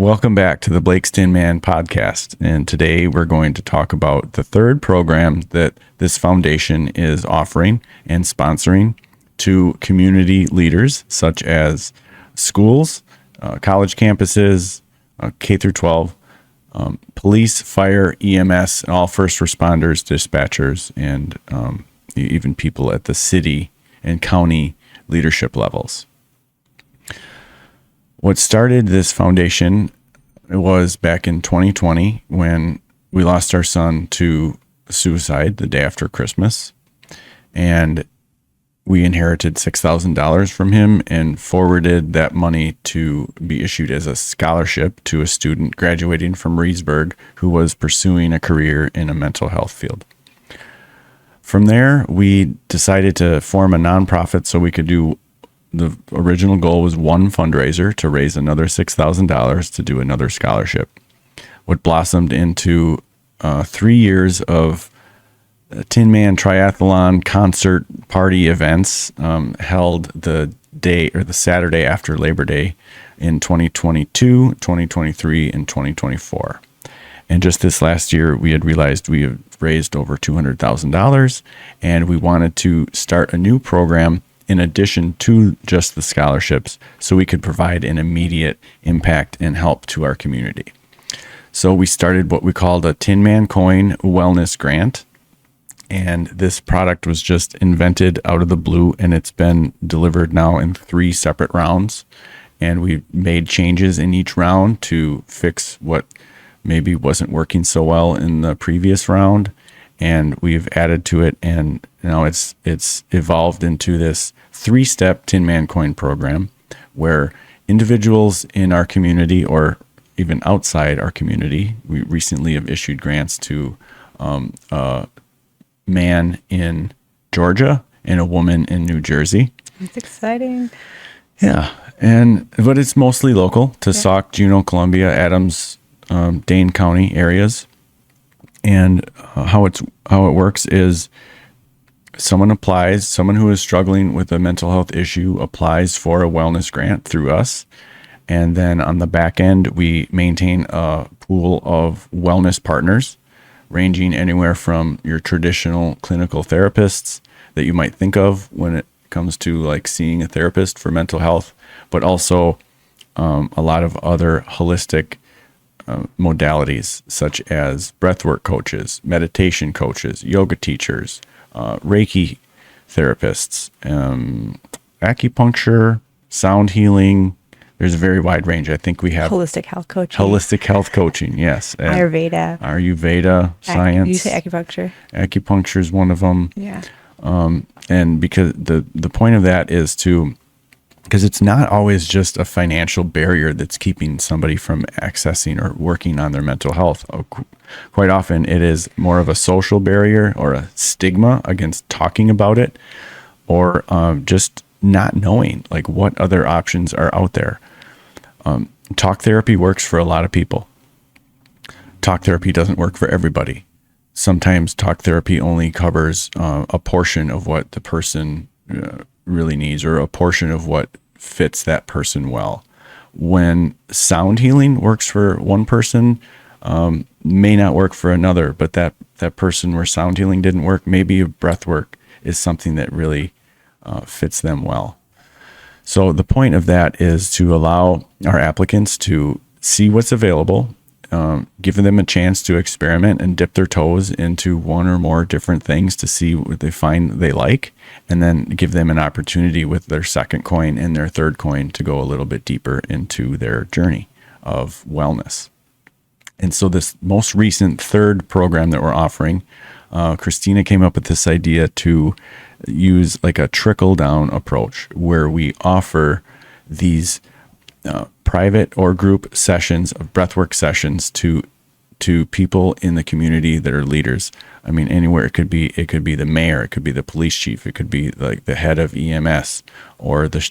Welcome back to the Blake Tin Man podcast. And today we're going to talk about the third program that this foundation is offering and sponsoring to community leaders, such as schools, college campuses, K through 12, police, fire, EMS, and all first responders, dispatchers, and even people at the city and county leadership levels. What started this foundation was back in 2020 when we lost our son to suicide the day after Christmas. And we inherited $6,000 from him and forwarded that money to be issued as a scholarship to a student graduating from Reedsburg who was pursuing a career in a mental health field. From there, we decided to form a nonprofit so we could do. The original goal was one fundraiser to raise another $6,000 to do another scholarship. What blossomed into 3 years of Tin Man Triathlon concert party events held the day or the Saturday after Labor Day in 2022, 2023, and 2024. And just this last year, we had realized we had raised over $200,000, and we wanted to start a new program in addition to just the scholarships, so we could provide an immediate impact and help to our community. So we started what we called a Tin Man Coin Wellness Grant, and this product was just invented out of the blue, and it's been delivered now in 3 separate rounds, and we made changes in each round to fix what maybe wasn't working so well in the previous round, and we've added to it, and now it's evolved into this 3-step Tin Man Coin program where individuals in our community or even outside our community, we recently have issued grants to a man in Georgia and a woman in New Jersey. It's exciting. Yeah, but it's mostly local to Sauk, Juneau, Columbia, Adams, Dane County areas. And how it works is someone who is struggling with a mental health issue applies for a wellness grant through us. And then on the back end, we maintain a pool of wellness partners ranging anywhere from your traditional clinical therapists that you might think of when it comes to like seeing a therapist for mental health, but also a lot of other holistic modalities such as breathwork coaches, meditation coaches, yoga teachers, Reiki therapists, acupuncture, sound healing. There's a very wide range. I think we have Holistic health coaching, yes. Ayurveda, science. You say acupuncture. Acupuncture is one of them. Yeah. And because the point of that is because it's not always just a financial barrier that's keeping somebody from accessing or working on their mental health. Quite often it is more of a social barrier or a stigma against talking about it, or just not knowing like what other options are out there. Talk therapy works for a lot of people. Talk therapy doesn't work for everybody. Sometimes talk therapy only covers a portion of what the person really needs, or a portion of what fits that person well. When sound healing works for one person, may not work for another, but that person where sound healing didn't work, maybe breath work is something that really fits them well. So the point of that is to allow our applicants to see what's available, giving them a chance to experiment and dip their toes into one or more different things to see what they find they like, and then give them an opportunity with their second coin and their third coin to go a little bit deeper into their journey of wellness. And so this most recent third program that we're offering, Christina came up with this idea to use like a trickle down approach where we offer these private or group sessions of breathwork sessions to people in the community that are leaders. I mean, anywhere. It could be the mayor, it could be the police chief, it could be like the head of EMS or the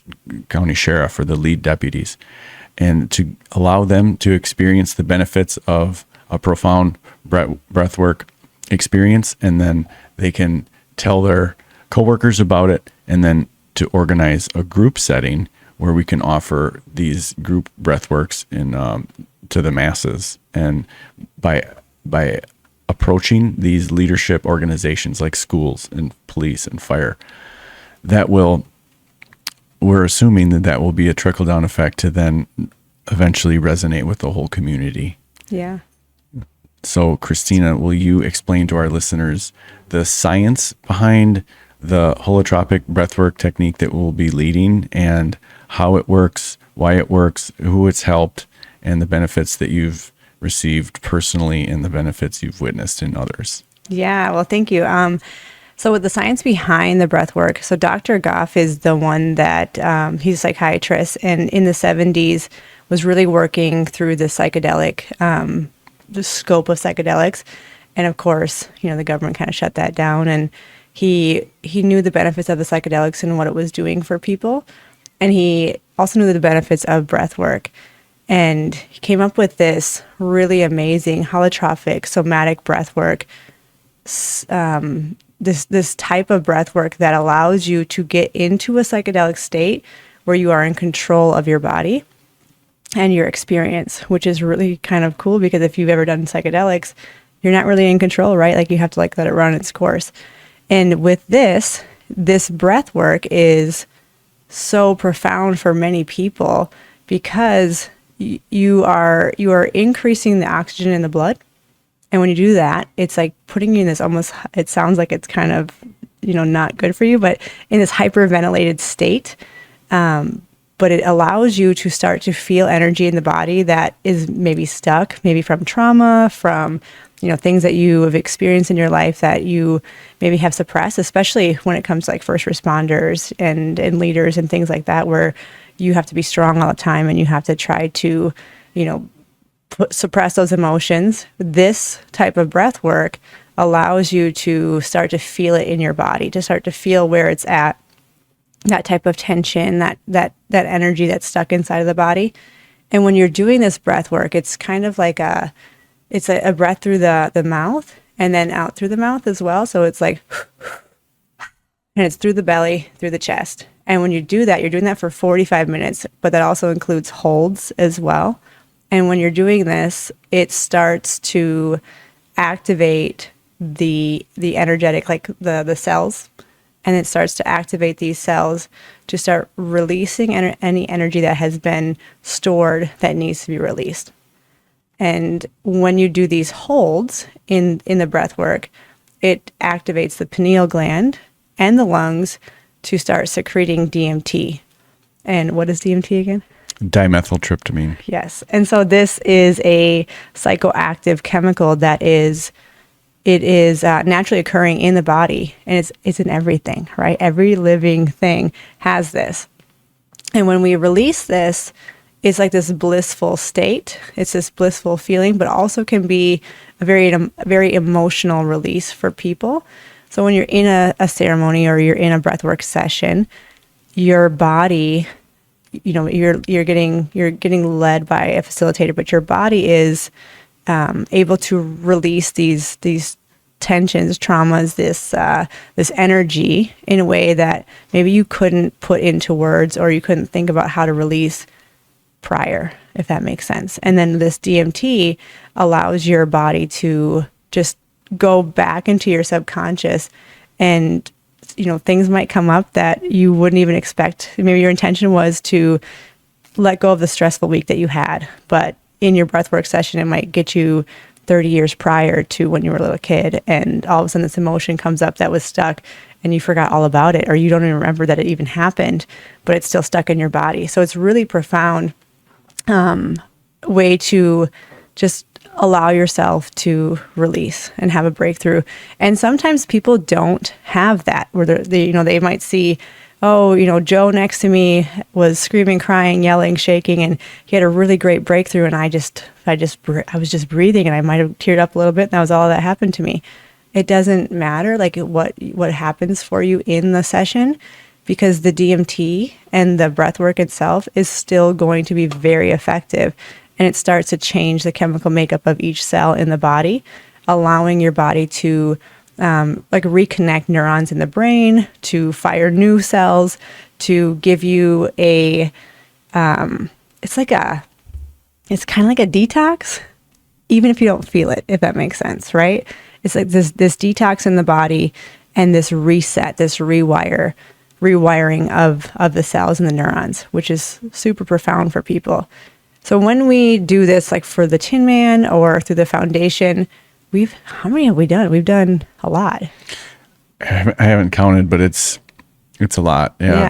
county sheriff or the lead deputies, and to allow them to experience the benefits of a profound breathwork experience, and then they can tell their coworkers about it, and then to organize a group setting where we can offer these group breathworks in to the masses. And by approaching these leadership organizations like schools and police and fire, we're assuming that will be a trickle down effect to then eventually resonate with the whole community. Yeah. So, Christina, will you explain to our listeners the science behind the holotropic breathwork technique that we'll be leading, and how it works, why it works, who it's helped, and the benefits that you've received personally and the benefits you've witnessed in others? Yeah, well, thank you. So with the science behind the breath work, so Dr. Goff is the one that, he's a psychiatrist, and in the 70s was really working through the psychedelic, the scope of psychedelics. And of course, the government kind of shut that down, and he knew the benefits of the psychedelics and what it was doing for people. And he also knew the benefits of breath work. And he came up with this really amazing holotropic somatic breath work, this type of breath work that allows you to get into a psychedelic state where you are in control of your body and your experience, which is really kind of cool, because if you've ever done psychedelics, you're not really in control, right? Like, you have to let it run its course. And with this breath work is so profound for many people, because you are increasing the oxygen in the blood. And when you do that, it's like putting you in this it sounds like it's kind of, not good for you, but in this hyperventilated state. But it allows you to start to feel energy in the body that is maybe stuck, maybe from trauma, from, things that you have experienced in your life that you maybe have suppressed, especially when it comes to first responders and leaders and things like that, where you have to be strong all the time and you have to try to, suppress those emotions. This type of breath work allows you to start to feel it in your body, to start to feel where it's at, that type of tension, that energy that's stuck inside of the body. And when you're doing this breath work, it's kind of like a breath through the mouth and then out through the mouth as well. So it's like, and it's through the belly, through the chest. And when you do that, you're doing that for 45 minutes, but that also includes holds as well. And when you're doing this, it starts to activate the energetic, the cells, and it starts to activate these cells to start releasing any energy that has been stored that needs to be released. And when you do these holds in the breath work, it activates the pineal gland and the lungs to start secreting DMT. And what is DMT again? Dimethyltryptamine. Yes. And so this is a psychoactive chemical that is naturally occurring in the body, and it's in everything, right? Every living thing has this. And when we release this, it's like this blissful state. It's this blissful feeling, but also can be a very emotional release for people. So when you're in a ceremony or you're in a breathwork session, your body, you're getting led by a facilitator, but your body is able to release these tensions, traumas, this energy in a way that maybe you couldn't put into words, or you couldn't think about how to release prior, if that makes sense. And then this DMT allows your body to just go back into your subconscious, and things might come up that you wouldn't even expect. Maybe your intention was to let go of the stressful week that you had, but in your breathwork session, it might get you 30 years prior to when you were a little kid, and all of a sudden this emotion comes up that was stuck and you forgot all about it, or you don't even remember that it even happened, but it's still stuck in your body. So it's really profound way to just allow yourself to release and have a breakthrough. And sometimes people don't have that, where they might see, Joe next to me was screaming, crying, yelling, shaking, and he had a really great breakthrough, and I was just breathing, and I might have teared up a little bit, and that was all that happened to me. It doesn't matter what happens for you in the session, because the DMT and the breathwork itself is still going to be very effective. And it starts to change the chemical makeup of each cell in the body, allowing your body to reconnect neurons in the brain, to fire new cells, to give you it's like a it's kind of like a detox, even if you don't feel it, if that makes sense, right? It's like this detox in the body and this reset, this rewiring of the cells and the neurons, which is super profound for people. So when we do this, like for the Tin Man or through the foundation, how many have we done? We've done a lot. I haven't counted, but it's a lot. Yeah.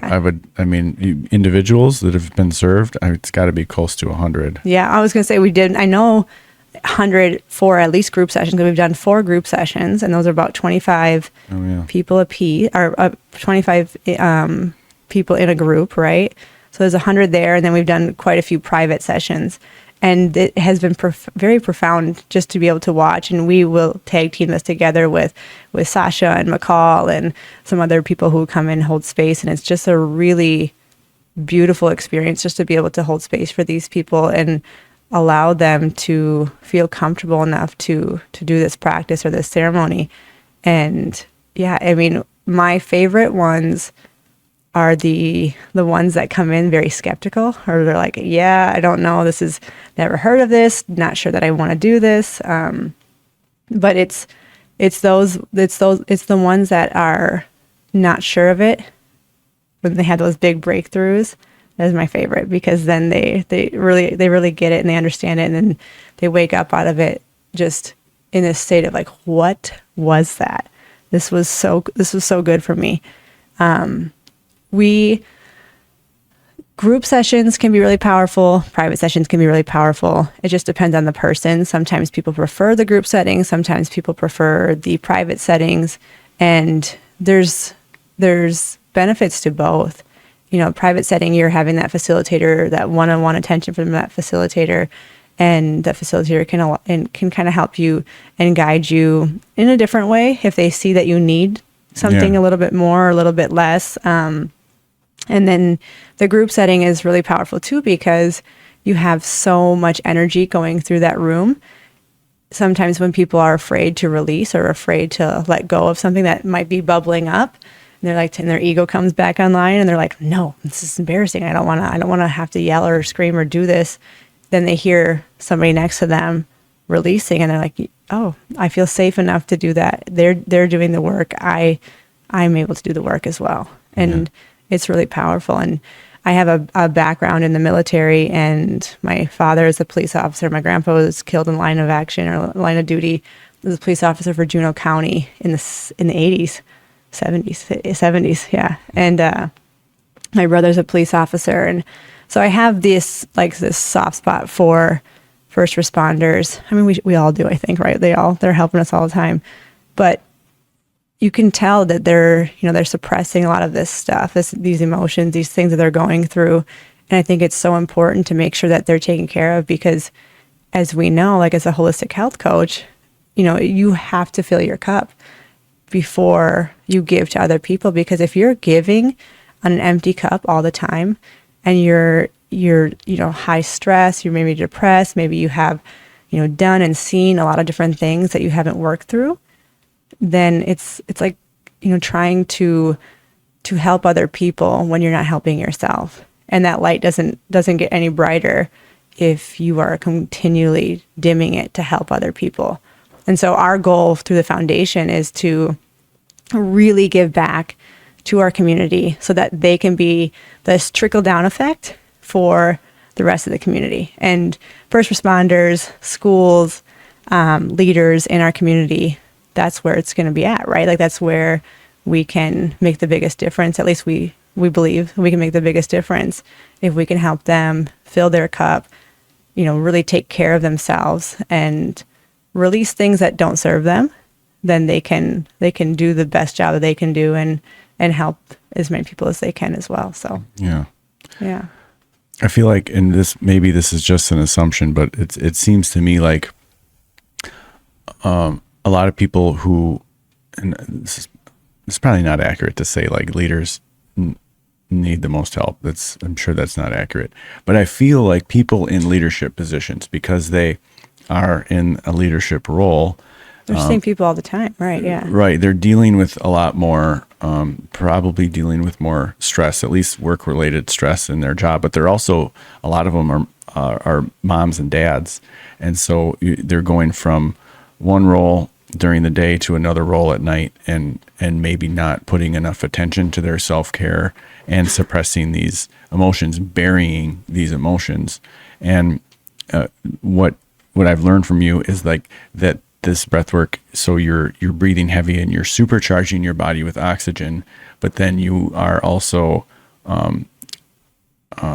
I mean, individuals that have been served, it's got to be close to 100. Yeah. I was going to say I know 100 for at least group sessions, because we've done 4 group sessions, and those are about 25 people a piece, or 25 people in a group, right? So there's 100 there, and then we've done quite a few private sessions, and it has been very profound just to be able to watch. And we will tag team this together with Sasha and McCall and some other people who come in and hold space, and it's just a really beautiful experience just to be able to hold space for these people and allow them to feel comfortable enough to do this practice or this ceremony. And yeah, I mean, my favorite ones are the ones that come in very skeptical, or they're like, yeah, I don't know, never heard of this, not sure that I want to do this. But it's the ones that are not sure of it when they have those big breakthroughs. That is my favorite, because then they really get it and they understand it, and then they wake up out of it just in this state of like, what was that? This was so good for me. Group sessions can be really powerful. Private sessions can be really powerful. It just depends on the person. Sometimes people prefer the group settings. Sometimes people prefer the private settings, and there's benefits to both. Private setting, you're having that facilitator, that one-on-one attention from that facilitator, and the facilitator can kind of help you and guide you in a different way if they see that you need something a little bit more or a little bit less. And then the group setting is really powerful too, because you have so much energy going through that room. Sometimes when people are afraid to release or afraid to let go of something that might be bubbling up, and their ego comes back online, and they're like, no, this is embarrassing. I don't want to have to yell or scream or do this. Then they hear somebody next to them releasing, and they're like, oh, I feel safe enough to do that. They're doing the work. I'm able to do the work as well. And it's really powerful. And I have a background in the military, and my father is a police officer. My grandpa was killed in line of action or line of duty. He was a police officer for Juneau County in the 80s. 70s, yeah. And my brother's a police officer, and so I have this soft spot for first responders. I mean, we all do, I think, right? They're helping us all the time, but you can tell that they're suppressing a lot of this stuff, these emotions, these things that they're going through, and I think it's so important to make sure that they're taken care of, because as we know, like as a holistic health coach, you have to fill your cup before you give to other people, because if you're giving on an empty cup all the time, and you're high stress, you're maybe depressed, maybe you have done and seen a lot of different things that you haven't worked through, then it's like trying to help other people when you're not helping yourself, and that light doesn't get any brighter if you are continually dimming it to help other people. And so our goal through the foundation is to really give back to our community so that they can be this trickle-down effect for the rest of the community. And first responders, schools, leaders in our community, that's where it's going to be at, right? Like that's where we can make the biggest difference. At least we believe we can make the biggest difference if we can help them fill their cup, really take care of themselves and release things that don't serve them. Then they can do the best job that they can do and help as many people as they can as well. So yeah. I feel like, and maybe this is just an assumption, but it seems to me like a lot of people who, and it's probably not accurate to say like leaders need the most help. I'm sure that's not accurate, but I feel like people in leadership positions, because they are in a leadership role, they're seeing people all the time, right? Yeah, right. They're dealing with a lot more, probably dealing with more stress, at least work-related stress in their job. But they're also, a lot of them are moms and dads. And so they're going from one role during the day to another role at night, and maybe not putting enough attention to their self-care and suppressing these emotions, burying these emotions. And what I've learned from you is like that this breath work, so you're breathing heavy and you're supercharging your body with oxygen, but then you are also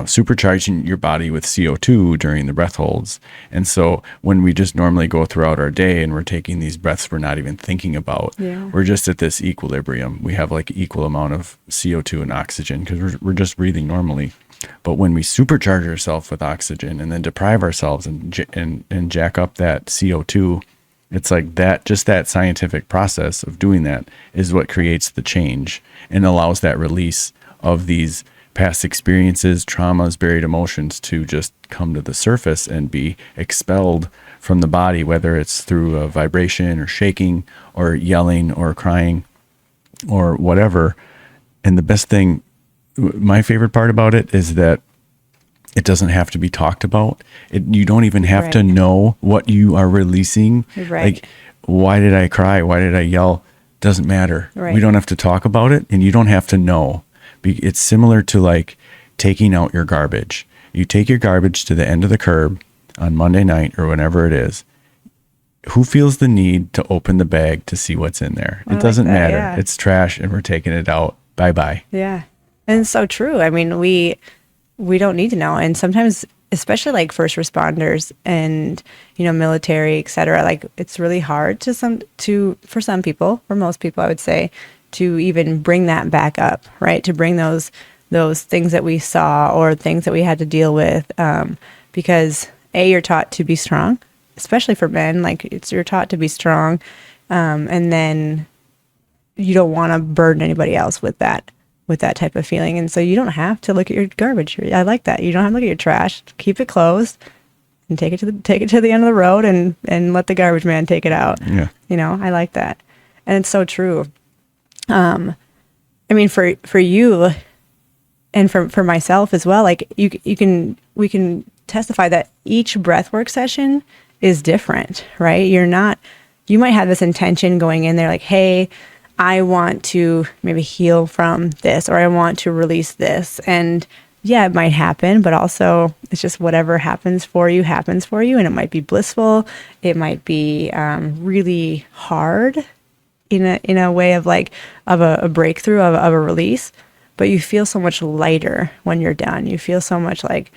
supercharging your body with CO2 during the breath holds. And so when we just normally go throughout our day and we're taking these breaths we're not even thinking about, we're just at this equilibrium. We have like equal amount of CO2 and oxygen because we're just breathing normally. But when we supercharge ourselves with oxygen and then deprive ourselves and jack up that CO2, it's like that, just that scientific process of doing that is what creates the change and allows that release of these past experiences, traumas, buried emotions to just come to the surface and be expelled from the body, whether it's through a vibration or shaking or yelling or crying or whatever. And the best thing, my favorite part about it is that it doesn't have to be talked about. You don't even have to know what you are releasing. Like, why did I cry? Why did I yell? Doesn't matter. We don't have to talk about it, and you don't have to know. It's similar to like taking out your garbage. You take your garbage to the end of the curb on Monday night or whenever it is. Who feels the need to open the bag to see what's in there? It doesn't matter. Yeah. It's trash and we're taking it out. Bye-bye. Yeah. And it's so true. I mean, we don't need to know. And sometimes, especially like first responders and, military, et cetera, like it's really hard for some people, for most people, I would say, to even bring that back up, right? To bring those things that we saw or things that we had to deal with, because you're taught to be strong, especially for men. Like you're taught to be strong, and then you don't want to burden anybody else with that type of feeling, and so you don't have to look at your garbage. I like that. You don't have to look at your trash. Keep it closed and take it to the end of the road, and let the garbage man take it out. Yeah, I like that, and it's so true. I mean, for you and for myself as well, like we can testify that each breathwork session is different, right? You might have this intention going in there like, hey, I want to maybe heal from this, or I want to release this. And yeah, it might happen, but also it's just whatever happens for you. And it might be blissful. It might be really hard in a way of like of a breakthrough of a release, but you feel so much lighter when you're done. You feel so much like,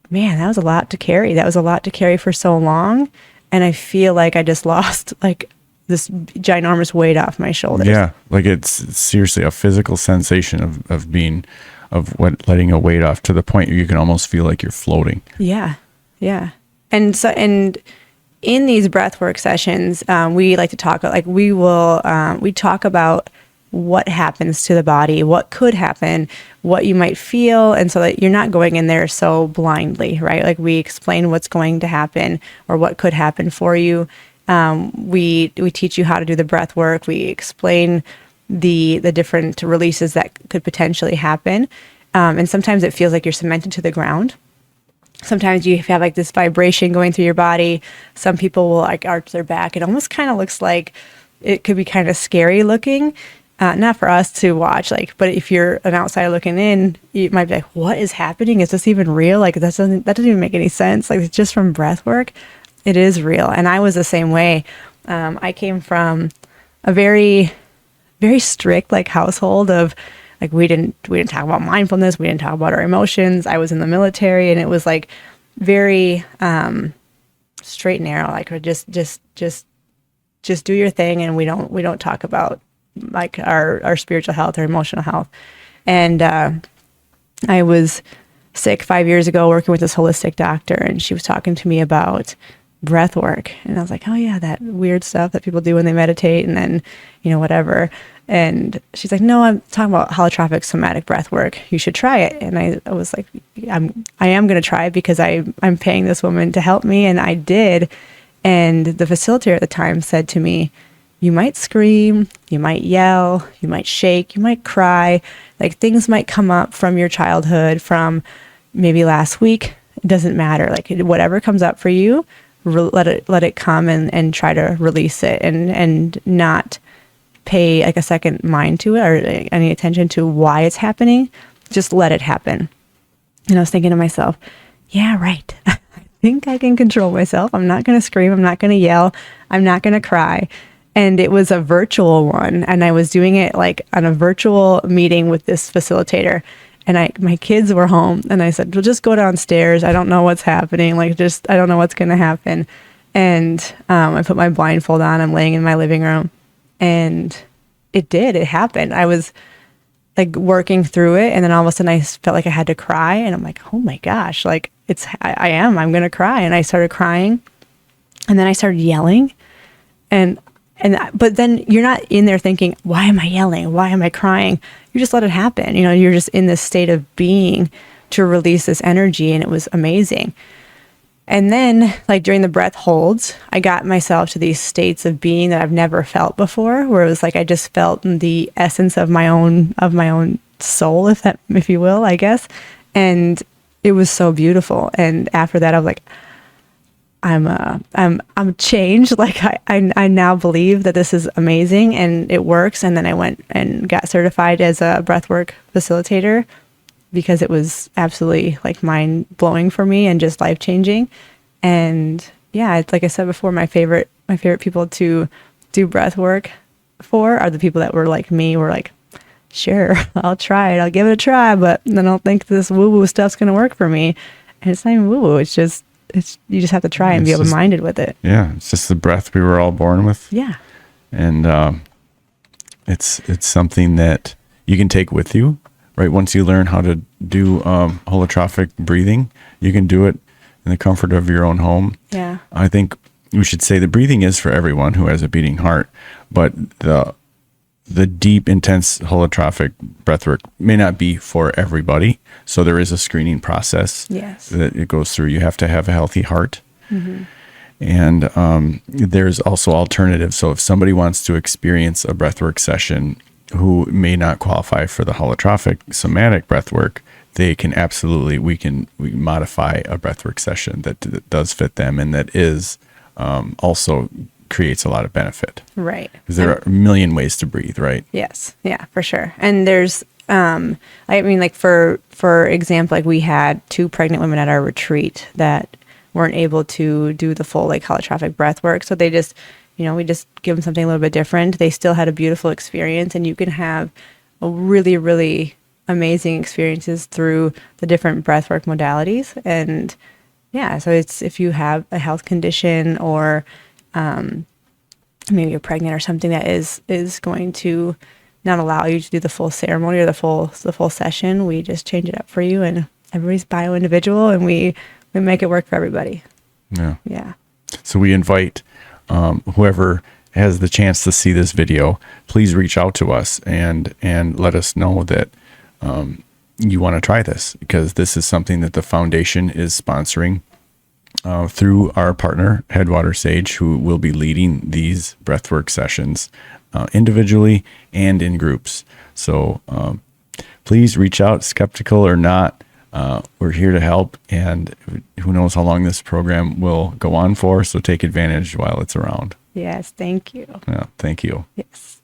man, that was a lot to carry. That was a lot to carry for so long, and I feel like I just lost like this ginormous weight off my shoulders. Yeah, like it's seriously a physical sensation of letting a weight off to the point where you can almost feel like you're floating. Yeah, and in these breathwork sessions, we like to talk like we talk about what happens to the body, what could happen, what you might feel, and so that you're not going in there so blindly, right? Like we explain what's going to happen or what could happen for you. We teach you how to do the breath work. We explain the different releases that could potentially happen, and sometimes it feels like you're cemented to the ground. Sometimes you have like this vibration going through your body. Some people will like arch their back. It almost kind of looks like it could be kind of scary looking. Not for us to watch, like, but if you're an outsider looking in, you might be like, what is happening? Is this even real? Like that doesn't even make any sense. Like it's just from breath work. It is real. And I was the same way. I came from a very, very strict like household of like, we didn't talk about mindfulness. We didn't talk about our emotions. I was in the military, and it was like very straight and narrow. Like just do your thing, and we don't talk about like our spiritual health or emotional health. And I was sick 5 years ago working with this holistic doctor, and she was talking to me about breath work, and I was like, oh yeah, that weird stuff that people do when they meditate and then whatever. And she's like, no, I'm talking about holotropic somatic breath work. You should try it. And I was like, I am going to try it because I'm paying this woman to help me. And I did. And the facilitator at the time said to me, you might scream, you might yell, you might shake, you might cry. Like things might come up from your childhood, from maybe last week It doesn't matter. Like whatever comes up for you, let it come and try to release it and not pay like a second mind to it or any attention to why it's happening. Just let it happen. And I was thinking to myself, yeah, right. I think I can control myself. I'm not going to scream. I'm not going to yell. I'm not going to cry. And it was a virtual one. And I was doing it like on a virtual meeting with this facilitator. And my kids were home and I said, well, just go downstairs. I don't know what's happening. Like, I don't know what's going to happen. And I put my blindfold on. I'm laying in my living room and it happened. I was like working through it. And then all of a sudden I felt like I had to cry. And I'm like, oh my gosh, like I'm going to cry. And I started crying and then I started yelling but then you're not in there thinking, why am I yelling? Why am I crying? You just let it happen. You're just in this state of being to release this energy. And it was amazing. And then like during the breath holds, I got myself to these states of being that I've never felt before, where it was like, I just felt the essence of my own soul, if you will, I guess. And it was so beautiful. And after that, I was like, I'm changed. Like I now believe that this is amazing and it works. And then I went and got certified as a breathwork facilitator because it was absolutely like mind blowing for me and just life changing. And yeah, it's like I said before, my favorite people to do breath work for are the people that were like me, were like, sure, I'll try it. I'll give it a try, but I don't think this woo woo stuff's going to work for me. And it's not even woo woo. You just have to try and be open-minded with it. Yeah. It's just the breath we were all born with. Yeah. And it's something that you can take with you, right? Once you learn how to do holotropic breathing, you can do it in the comfort of your own home. Yeah. I think we should say the breathing is for everyone who has a beating heart, but the deep, intense holotropic breathwork may not be for everybody. So there is a screening process that it goes through. You have to have a healthy heart. Mm-hmm. And there's also alternatives. So if somebody wants to experience a breathwork session who may not qualify for the holotropic somatic breathwork, they can absolutely, we modify a breathwork session that does fit them and that is also creates a lot of benefit. Right. Because there are a million ways to breathe, right? Yes. Yeah, for sure. And there's, I mean, like for example, like we had 2 pregnant women at our retreat that weren't able to do the full like holotropic breath work. So they just, we just give them something a little bit different. They still had a beautiful experience, and you can have a really, really amazing experiences through the different breathwork modalities. And yeah, so it's, if you have a health condition or maybe you're pregnant or something that is going to not allow you to do the full ceremony or the full session, we just change it up for you, and everybody's bio-individual, and we make it work for everybody. Yeah. So we invite whoever has the chance to see this video, please reach out to us and let us know that you want to try this, because this is something that the foundation is sponsoring through our partner, Headwater Sage, who will be leading these breathwork sessions individually and in groups. So please reach out, skeptical or not. We're here to help, and who knows how long this program will go on for, so take advantage while it's around. Yes, thank you. Yeah, thank you. Yes.